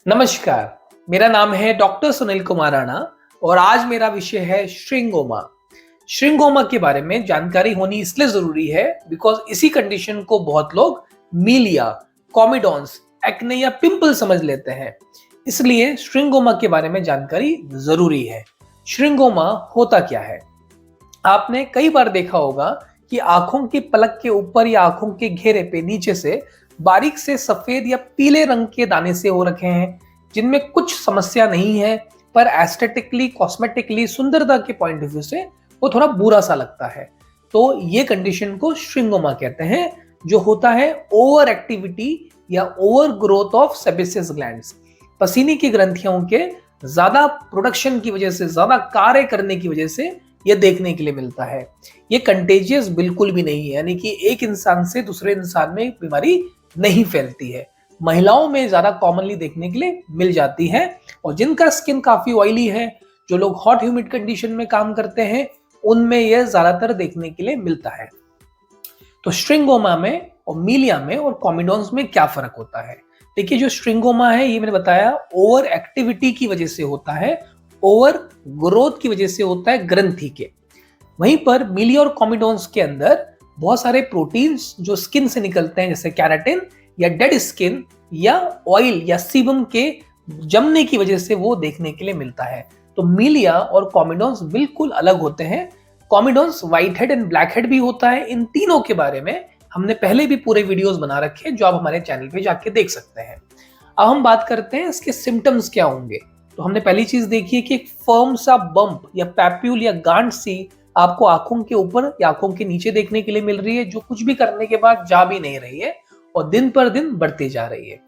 नमस्कार, मेरा नाम है डॉक्टर सुनील कुमार राणा और आज मेरा विषय है श्रिंगोमा। श्रिंगोमा के बारे में जानकारी होनी इसलिए जरूरी है बिकॉज इसी कंडीशन को बहुत लोग मीलिया, कॉमिडॉन्स, एक्ने या पिंपल समझ लेते हैं। इसलिए श्रिंगोमा के बारे में जानकारी जरूरी है। श्रिंगोमा होता क्या है? आपने कई बार देखा होगा कि आंखों की पलक के ऊपर या आंखों के घेरे पे नीचे से बारीक से सफेद या पीले रंग के दाने से हो रखे हैं, जिनमें कुछ समस्या नहीं है, पर एस्थेटिकली, कॉस्मेटिकली, सुंदरता के पॉइंट ऑफ व्यू से वो थोड़ा बुरा सा लगता है। तो ये कंडीशन को श्रिंगोमा कहते हैं, जो होता है ओवर एक्टिविटी या over growth of sebaceous glands. पसीने की ग्रंथियों के ज्यादा प्रोडक्शन की वजह से, ज्यादा कार्य करने की वजह से ये देखने के लिए मिलता है। ये कंटेजियस बिल्कुल भी नहीं है, यानी कि एक इंसान से दूसरे इंसान में बीमारी नहीं फैलती है। महिलाओं में ज्यादा कॉमनली देखने के लिए मिल जाती है, और जिनका स्किन काफी ऑयली है, जो लोग हॉट ह्यूमिड कंडीशन में काम करते हैं, उनमें यह ज्यादातर देखने के लिए मिलता है। तो श्रिंगोमा में और मीलिया में और कॉमिडॉन्स में क्या फर्क होता है? देखिए, जो श्रिंगोमा है ये मैंने बताया ओवर एक्टिविटी की वजह से होता है, ओवर ग्रोथ की वजह से होता है ग्रंथि के। वहीं पर मीलिया और कॉमिडॉन्स के अंदर बहुत सारे प्रोटीन्स जो स्किन से निकलते हैं, जैसे कैराटिन या डेड स्किन या ऑयल या सीबम के जमने की वजह से वो देखने के लिए मिलता है। तो मीलिया और कॉमिडॉन्स बिल्कुल अलग होते हैं। Comedones white head and black head भी होता है। इन तीनों के बारे में हमने पहले भी पूरे वीडियोस बना रखे हैं, जो आप हमारे चैनल पे जाके देख सकते हैं। अब हम बात करते हैं इसके सिम्टम्स क्या होंगे। तो हमने पहली चीज देखी है कि एक फर्म सा बम्प या पैप्यूल या गांठ सी आपको आंखों के ऊपर या आंखों के नीचे देखने के लिए मिल रही है, जो कुछ भी करने के बाद जा भी नहीं रही है और दिन पर दिन बढ़ती जा रही है।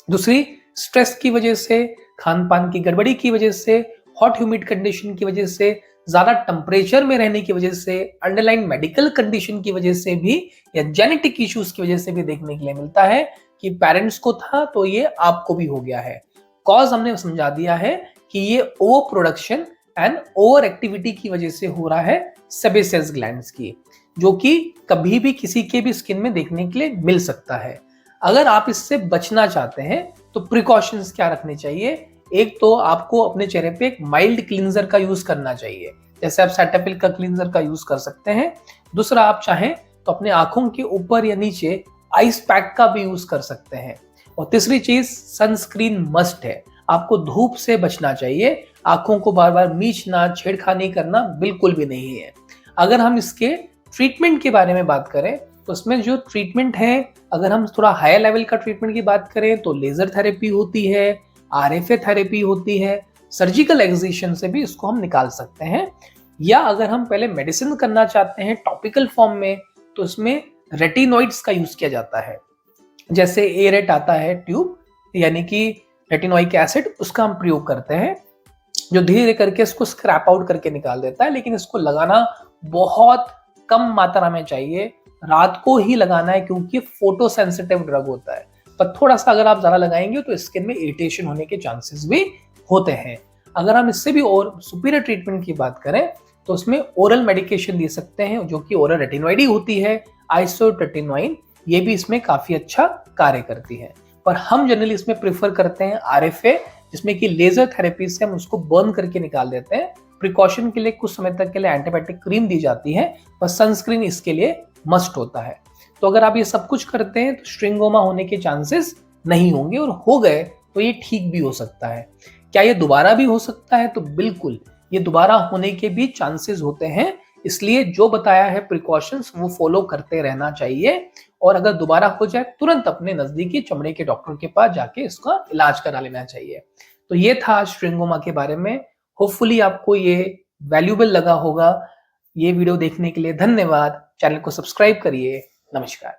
दूसरी, स्ट्रेस की वजह से, खान पान की गड़बड़ी की वजह से, हॉट ह्यूमिड कंडीशन की वजह से, ज्यादा टेम्परेचर में रहने की वजह से, अंडरलाइन मेडिकल कंडीशन की वजह से भी या जेनेटिक इश्यूज की वजह से भी देखने के लिए मिलता है कि पेरेंट्स को था तो ये आपको भी हो गया है। कॉज हमने समझा दिया है कि ये over production and over activity की वजह से हो रहा है सेबेसियस ग्लैंड्स की, जो कि कभी भी किसी के भी स्किन में देखने के लिए मिल सकता है। अगर आप इससे बचना चाहते हैं तो प्रिकॉशंस क्या रखने चाहिए? एक तो आपको अपने चेहरे पे एक माइल्ड क्लींजर का यूज करना चाहिए, जैसे आप सेटाफिल का क्लींजर का यूज कर सकते हैं। दूसरा, आप चाहें तो अपने आंखों के ऊपर या नीचे आइस पैक का भी यूज कर सकते हैं। और तीसरी चीज, सनस्क्रीन मस्ट है। आपको धूप से बचना चाहिए। आंखों को बार बार मीचना, छेड़खानी करना बिल्कुल भी नहीं है। अगर हम इसके ट्रीटमेंट के बारे में बात करें तो उसमें जो ट्रीटमेंट है, अगर हम थोड़ा हायर लेवल का ट्रीटमेंट की बात करें तो लेजर थेरेपी होती है, आरएफए थेरेपी होती है, सर्जिकल एक्सिशन से भी इसको हम निकाल सकते हैं। या अगर हम पहले मेडिसिन करना चाहते हैं टॉपिकल फॉर्म में, तो उसमें रेटिनॉइड्स का यूज किया जाता है। जैसे एरेट आता है ट्यूब, यानी कि रेटिनोइक एसिड, उसका हम प्रयोग करते हैं, जो धीरे करके इसको स्क्रैप आउट करके निकाल देता है। लेकिन इसको लगाना बहुत कम मात्रा में चाहिए, रात को ही लगाना है, क्योंकि फोटो सेंसिटिव ड्रग होता है। पर थोड़ा सा अगर आप ज्यादा लगाएंगे तो स्किन में इरिटेशन होने के चांसेस भी होते हैं। अगर हम इससे भी और सुपीरियर ट्रीटमेंट की बात करें तो उसमें ओरल मेडिकेशन दे सकते हैं, जो कि ओरल रेटिनोइड ही होती है, आइसोट्रेटिनोइन। ये भी इसमें काफी अच्छा कार्य करती है। पर हम जनरली इसमें प्रेफर करते हैं आरएफए, जिसमें कि लेजर थेरेपी से हम उसको बर्न करके निकाल देते हैं। प्रिकॉशन के लिए कुछ समय तक के लिए एंटीबायोटिक क्रीम दी जाती है, पर सनस्क्रीन इसके लिए मस्ट होता है। तो अगर आप ये सब कुछ करते हैं तो श्रिंगोमा होने के चांसेस नहीं होंगे, और हो गए तो ये ठीक भी हो सकता है। क्या ये दोबारा भी हो सकता है? तो बिल्कुल, ये दोबारा होने के भी चांसेस होते हैं। इसलिए जो बताया है प्रिकॉशंस, वो फॉलो करते रहना चाहिए। और अगर दोबारा हो जाए, तुरंत अपने नजदीकी चमड़े के डॉक्टर के पास जाके इसका इलाज करा लेना चाहिए। तो ये था श्रिंगोमा के बारे में। होपफुली आपको ये वैल्यूएबल लगा होगा। ये वीडियो देखने के लिए धन्यवाद। चैनल को सब्सक्राइब करिए। नमस्कार।